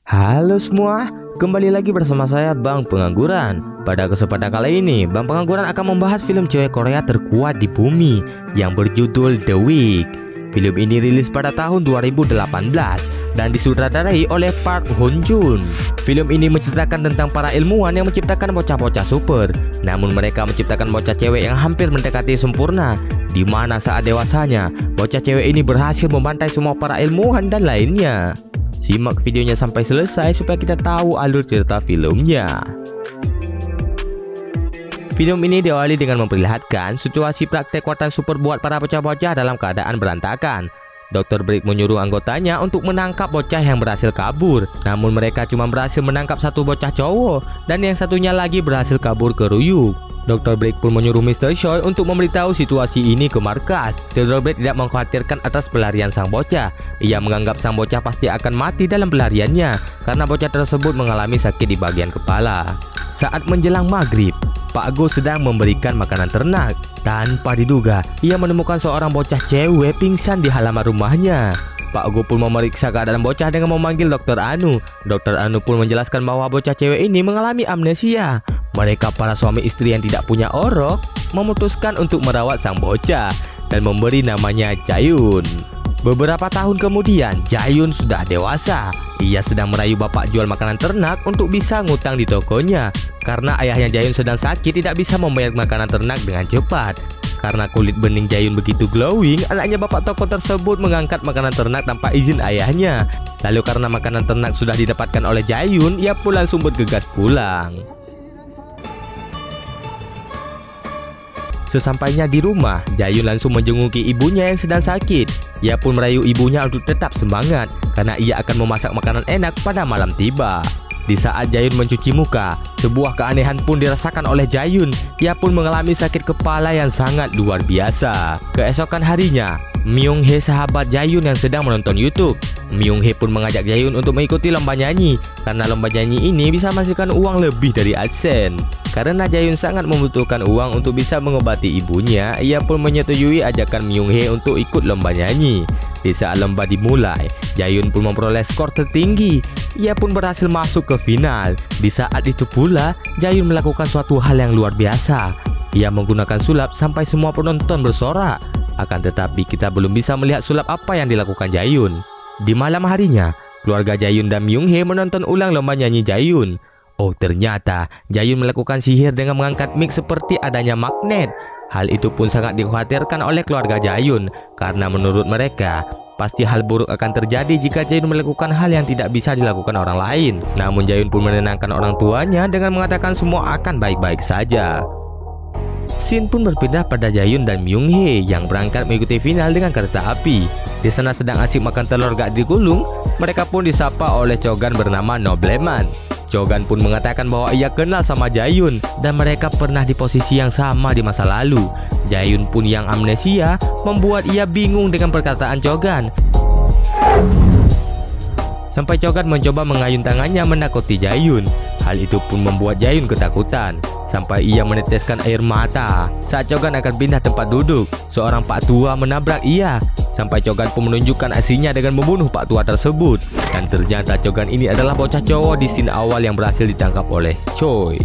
Halo semua, kembali lagi bersama saya Bang Pengangguran. Pada kesempatan kali ini, Bang Pengangguran akan membahas film cewek Korea terkuat di bumi yang berjudul The Wig. Film ini rilis pada tahun 2018 dan disutradarai oleh Park Hoon Joon. Film ini menceritakan tentang para ilmuwan yang menciptakan bocah-bocah super. Namun mereka menciptakan bocah cewek yang hampir mendekati sempurna, di mana saat dewasanya, bocah cewek ini berhasil membantai semua para ilmuwan dan lainnya. Simak videonya sampai selesai supaya kita tahu alur cerita filmnya. Film ini diawali dengan memperlihatkan situasi praktek kekuatan super buat para bocah-bocah dalam keadaan berantakan. Dr. Brick menyuruh anggotanya untuk menangkap bocah yang berhasil kabur. Namun mereka cuma berhasil menangkap satu bocah cowok dan yang satunya lagi berhasil kabur ke Ruyuk. Dr. Brick pun menyuruh Mr. Choi untuk memberitahu situasi ini ke markas. Dr. Brick tidak mengkhawatirkan atas pelarian sang bocah. Ia menganggap sang bocah pasti akan mati dalam pelariannya karena bocah tersebut mengalami sakit di bagian kepala. Saat menjelang maghrib, Pak Go sedang memberikan makanan ternak. Tanpa diduga, ia menemukan seorang bocah cewek pingsan di halaman rumahnya. Pak Go pun memeriksa keadaan bocah dengan memanggil Dr. Anu. Dr. Anu pun menjelaskan bahwa bocah cewek ini mengalami amnesia. Mereka para suami istri yang tidak punya orok memutuskan untuk merawat sang bocah dan memberi namanya Jayun. Beberapa tahun kemudian, Jayun sudah dewasa. Ia sedang merayu bapak jual makanan ternak untuk bisa ngutang di tokonya. Karena ayahnya Jayun sedang sakit, tidak bisa membayar makanan ternak dengan cepat. Karena kulit bening Jayun begitu glowing, anaknya bapak toko tersebut mengangkat makanan ternak tanpa izin ayahnya. Lalu karena makanan ternak sudah didapatkan oleh Jayun, ia pun langsung bergegas pulang. Sesampainya di rumah, Jayun langsung menjenguki ibunya yang sedang sakit. Ia pun merayu ibunya untuk tetap semangat karena ia akan memasak makanan enak pada malam tiba. Di saat Jayun mencuci muka, sebuah keanehan pun dirasakan oleh Jayun. Ia pun mengalami sakit kepala yang sangat luar biasa. Keesokan harinya, Myung Hee sahabat Jayun yang sedang menonton YouTube. Myung Hee pun mengajak Jayun untuk mengikuti lomba nyanyi karena lomba nyanyi ini bisa menghasilkan uang lebih dari AdSense. Karena Jayun sangat membutuhkan uang untuk bisa mengobati ibunya, ia pun menyetujui ajakan Myung Hee untuk ikut lomba nyanyi. Di saat lomba dimulai, Jayun pun memperoleh skor tertinggi. Ia pun berhasil masuk ke final. Di saat itu pula, Jayun melakukan suatu hal yang luar biasa. Ia menggunakan sulap sampai semua penonton bersorak. Akan tetapi kita belum bisa melihat sulap apa yang dilakukan Jayun. Di malam harinya, keluarga Jayun dan Myung Hee menonton ulang lomba nyanyi Jayun. Oh, ternyata Jayun melakukan sihir dengan mengangkat mic seperti adanya magnet. Hal itu pun sangat dikhawatirkan oleh keluarga Jayun karena menurut mereka pasti hal buruk akan terjadi jika Jayun melakukan hal yang tidak bisa dilakukan orang lain. Namun Jayun pun menenangkan orang tuanya dengan mengatakan semua akan baik-baik saja. Scene pun berpindah pada Jayun dan Myung Hee yang berangkat mengikuti final dengan kereta api. Di sana sedang asik makan telur gak digulung, mereka pun disapa oleh cogan bernama Nobleman. Cogan pun mengatakan bahwa ia kenal sama Jayun dan mereka pernah di posisi yang sama di masa lalu. Jayun pun yang amnesia membuat ia bingung dengan perkataan Cogan. Sampai Cogan mencoba mengayun tangannya menakuti Jayun. Hal itu pun membuat Jayun ketakutan sampai ia meneteskan air mata. Saat Cogan akan pindah tempat duduk, seorang pak tua menabrak ia. Sampai Cogan pun menunjukkan aksinya dengan membunuh pak tua tersebut. Dan ternyata Cogan ini adalah bocah cowok di scene awal yang berhasil ditangkap oleh Choi.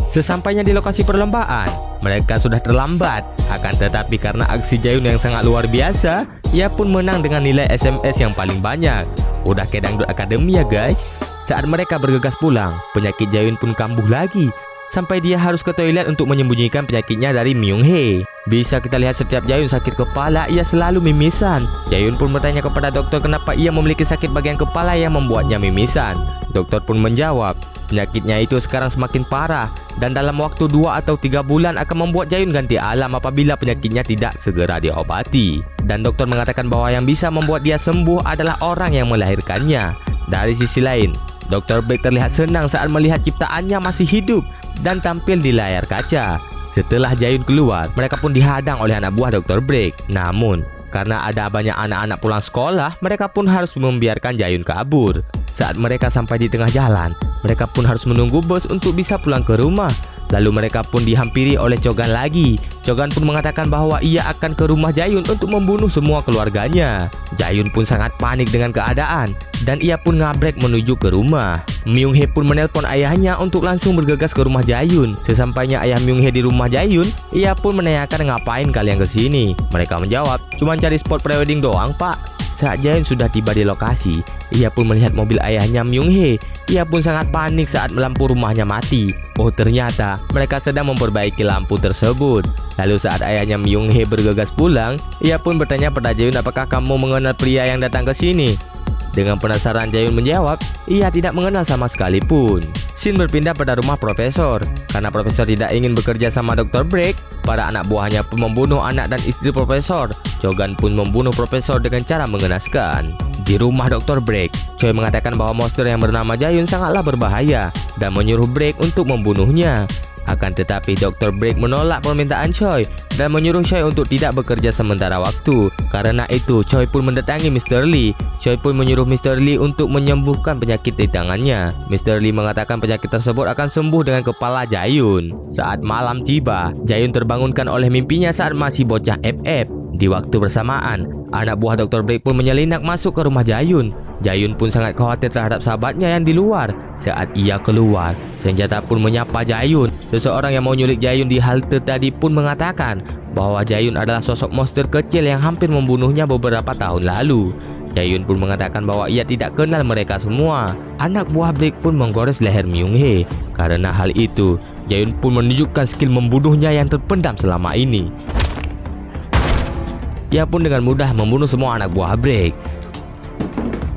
Sesampainya di lokasi perlombaan, mereka sudah terlambat. Akan tetapi karena aksi Jayun yang sangat luar biasa, ia pun menang dengan nilai SMS yang paling banyak. Udah kayak Dangdut Academy ya guys. Saat mereka bergegas pulang, penyakit Jayun pun kambuh lagi. Sampai dia harus ke toilet untuk menyembunyikan penyakitnya dari Myung Hee. Bisa kita lihat setiap Jayun sakit kepala, ia selalu mimisan. Jayun pun bertanya kepada dokter kenapa ia memiliki sakit bagian kepala yang membuatnya mimisan. Dokter pun menjawab, penyakitnya itu sekarang semakin parah dan dalam waktu 2 atau 3 bulan akan membuat Jayun ganti alam apabila penyakitnya tidak segera diobati. Dan dokter mengatakan bahwa yang bisa membuat dia sembuh adalah orang yang melahirkannya. Dari sisi lain, Dr. Brick terlihat senang saat melihat ciptaannya masih hidup dan tampil di layar kaca. Setelah Jayun keluar, mereka pun dihadang oleh anak buah Dr. Brick. Namun, karena ada banyak anak-anak pulang sekolah, mereka pun harus membiarkan Jayun kabur. Saat mereka sampai di tengah jalan, mereka pun harus menunggu bus untuk bisa pulang ke rumah. Lalu mereka pun dihampiri oleh Chogan lagi. Chogan pun mengatakan bahwa ia akan ke rumah Jae-yun untuk membunuh semua keluarganya. Jae-yun pun sangat panik dengan keadaan dan ia pun ngabrek menuju ke rumah. Myung-hee pun menelpon ayahnya untuk langsung bergegas ke rumah Jae-yun. Sesampainya ayah Myung-hee di rumah Jae-yun, ia pun menanyakan ngapain kalian ke sini. Mereka menjawab, cuma cari spot prewedding doang, Pak. Saat Jae-yun sudah tiba di lokasi, ia pun melihat mobil ayahnya Myung-hee. Ia pun sangat panik saat lampu rumahnya mati. Oh, ternyata mereka sedang memperbaiki lampu tersebut. Lalu saat ayahnya Myung-hee bergegas pulang, ia pun bertanya pada Jae-yun, apakah kamu mengenal pria yang datang ke sini? Dengan penasaran, Jae-yun menjawab, ia tidak mengenal sama sekali pun. Scene berpindah pada rumah Profesor. Karena Profesor tidak ingin bekerja sama Dr. Break, para anak buahnya pun membunuh anak dan istri Profesor. Chogan pun membunuh Profesor dengan cara mengenaskan. Di rumah Dr. Break, Choi mengatakan bahwa monster yang bernama Jae-yun sangatlah berbahaya dan menyuruh Break untuk membunuhnya. Akan tetapi Dr. Break menolak permintaan Choi dan menyuruh Choi untuk tidak bekerja sementara waktu. Karena itu Choi pun mendatangi Mr. Lee. Choi pun menyuruh Mr. Lee untuk menyembuhkan penyakit di tangannya. Mr. Lee mengatakan penyakit tersebut akan sembuh dengan kepala Jae-yun. Saat malam tiba, Jae-yun terbangunkan oleh mimpinya saat masih bocah FF. Di waktu bersamaan, anak buah Dr. Break pun menyelinap masuk ke rumah Jae-yun. Jae-yun pun sangat khawatir terhadap sahabatnya yang di luar. Saat ia keluar, senjata pun menyapa Jae-yun. Seseorang yang mau nyulik Jae-yun di halte tadi pun mengatakan bahwa Jae-yun adalah sosok monster kecil yang hampir membunuhnya beberapa tahun lalu. Jae-yun pun mengatakan bahwa ia tidak kenal mereka semua. Anak buah Break pun menggores leher Myung-hee. Karena hal itu, Jae-yun pun menunjukkan skill membunuhnya yang terpendam selama ini. Ia pun dengan mudah membunuh semua anak buah Break.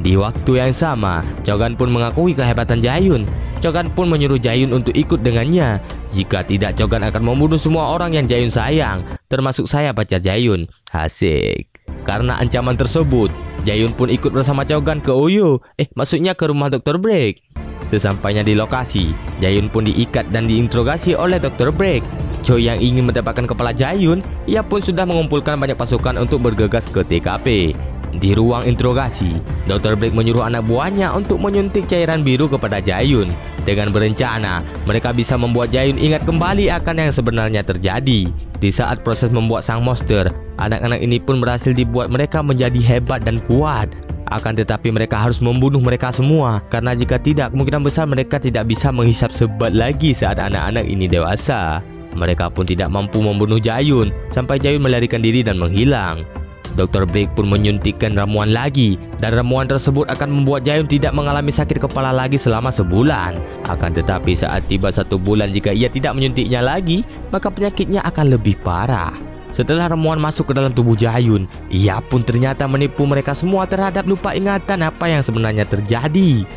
Di waktu yang sama, Chogan pun mengakui kehebatan Jae-yun. Chogan pun menyuruh Jae-yun untuk ikut dengannya. Jika tidak, Chogan akan membunuh semua orang yang Jae-yun sayang, termasuk saya pacar Jae-yun. Asik. Karena ancaman tersebut, Jae-yun pun ikut bersama Chogan ke Oyo. Maksudnya ke rumah Dr. Break. Sesampainya di lokasi, Jae-yun pun diikat dan diinterogasi oleh Dr. Break. Choi yang ingin mendapatkan kepala Jae-yun, ia pun sudah mengumpulkan banyak pasukan untuk bergegas ke TKP. Di ruang interogasi, Dr. Break menyuruh anak buahnya untuk menyuntik cairan biru kepada Jae-yun. Dengan berencana, mereka bisa membuat Jae-yun ingat kembali akan yang sebenarnya terjadi. Di saat proses membuat sang monster, anak-anak ini pun berhasil dibuat mereka menjadi hebat dan kuat. Akan tetapi mereka harus membunuh mereka semua, karena jika tidak, kemungkinan besar mereka tidak bisa menghisap sebat lagi saat anak-anak ini dewasa. Mereka pun tidak mampu membunuh Jae-yun sampai Jae-yun melarikan diri dan menghilang. Dr. Break pun menyuntikkan ramuan lagi, dan ramuan tersebut akan membuat Jae-yun tidak mengalami sakit kepala lagi selama sebulan. Akan tetapi saat tiba 1 bulan, jika ia tidak menyuntiknya lagi, maka penyakitnya akan lebih parah. Setelah ramuan masuk ke dalam tubuh Jae-yun, ia pun ternyata menipu mereka semua terhadap lupa ingatan apa yang sebenarnya terjadi.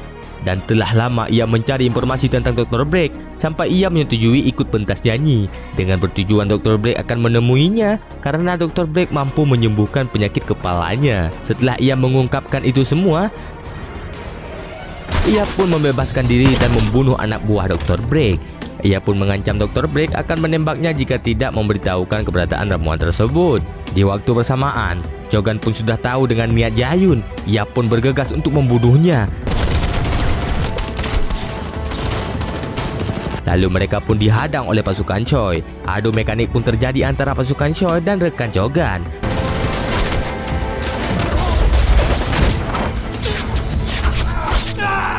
Dan telah lama ia mencari informasi tentang Dr. Break sampai ia menyetujui ikut pentas nyanyi. Dengan pertujuan Dr. Break akan menemuinya karena Dr. Break mampu menyembuhkan penyakit kepalanya. Setelah ia mengungkapkan itu semua, ia pun membebaskan diri dan membunuh anak buah Dr. Break. Ia pun mengancam Dr. Break akan menembaknya jika tidak memberitahukan keberadaan ramuan tersebut. Di waktu bersamaan, Chogan pun sudah tahu dengan niat Jae-yun. Ia pun bergegas untuk membunuhnya. Lalu mereka pun dihadang oleh pasukan Choi. Adu mekanik pun terjadi antara pasukan Choi dan rekan Chogan.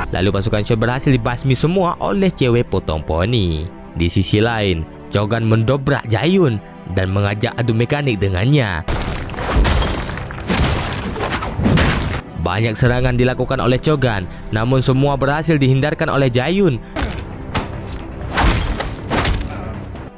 Lalu pasukan Choi berhasil dibasmi semua oleh cewek potong poni. Di sisi lain, Chogan mendobrak Jae-yun dan mengajak adu mekanik dengannya. Banyak serangan dilakukan oleh Chogan, namun semua berhasil dihindarkan oleh Jae-yun.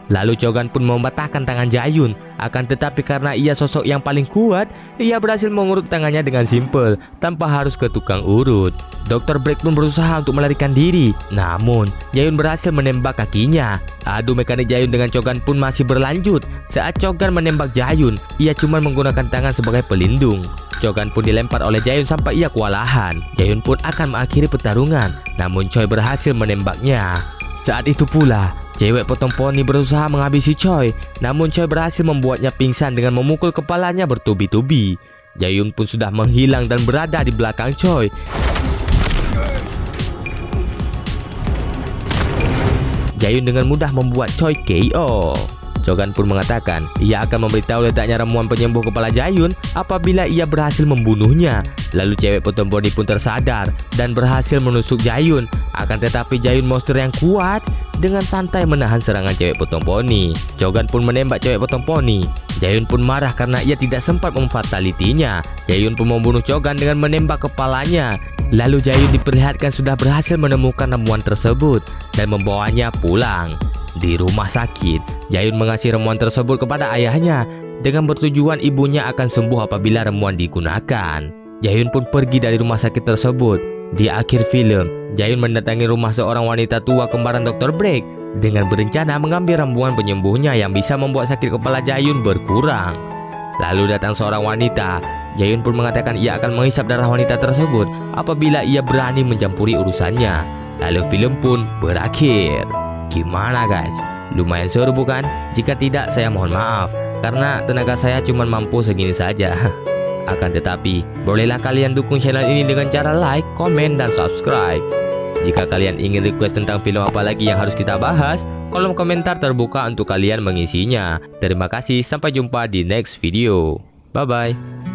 Lalu Chogan pun mematahkan tangan Jae-yun. Akan tetapi karena ia sosok yang paling kuat, ia berhasil mengurut tangannya dengan simpel, tanpa harus ke tukang urut. Dr. Break pun berusaha untuk melarikan diri, namun Jae-yun berhasil menembak kakinya. Adu mekanik Jae-yun dengan Chogan pun masih berlanjut. Saat Chogan menembak Jae-yun, ia cuma menggunakan tangan sebagai pelindung. Chogan pun dilempar oleh Jae-yun sampai ia kewalahan. Jae-yun pun akan mengakhiri pertarungan, namun Choi berhasil menembaknya. Saat itu pula, cewek potong poni berusaha menghabisi Choi, namun Choi berhasil membuatnya pingsan dengan memukul kepalanya bertubi-tubi. Jae-yun pun sudah menghilang dan berada di belakang Choi. Jayun dengan mudah membuat Choi KO. Chogan pun mengatakan ia akan memberitahu letaknya ramuan penyembuh kepala Jayun apabila ia berhasil membunuhnya. Lalu cewek potong poni pun tersadar dan berhasil menusuk Jayun. Akan tetapi Jayun monster yang kuat dengan santai menahan serangan cewek potong poni. Chogan pun menembak cewek potong poni. Jayun pun marah karena ia tidak sempat memfatalitinya. Jayun pun membunuh Chogan dengan menembak kepalanya. Lalu Jayun diperlihatkan sudah berhasil menemukan ramuan tersebut dan membawanya pulang. Di rumah sakit, Jayun mengasih ramuan tersebut kepada ayahnya dengan bertujuan ibunya akan sembuh apabila ramuan digunakan. Jayun pun pergi dari rumah sakit tersebut. Di akhir film, Jayun mendatangi rumah seorang wanita tua kembaran Dr. Break dengan berencana mengambil ramuan penyembuhnya yang bisa membuat sakit kepala Jayun berkurang. Lalu datang seorang wanita. Jayun pun mengatakan ia akan menghisap darah wanita tersebut apabila ia berani mencampuri urusannya. Lalu film pun berakhir. Gimana guys? Lumayan seru bukan? Jika tidak saya mohon maaf karena tenaga saya cuma mampu segini saja. Akan tetapi, bolehlah kalian dukung channel ini dengan cara like, komen, dan subscribe. Jika kalian ingin request tentang film apa lagi yang harus kita bahas, kolom komentar terbuka untuk kalian mengisinya. Terima kasih, sampai jumpa di next video. Bye bye.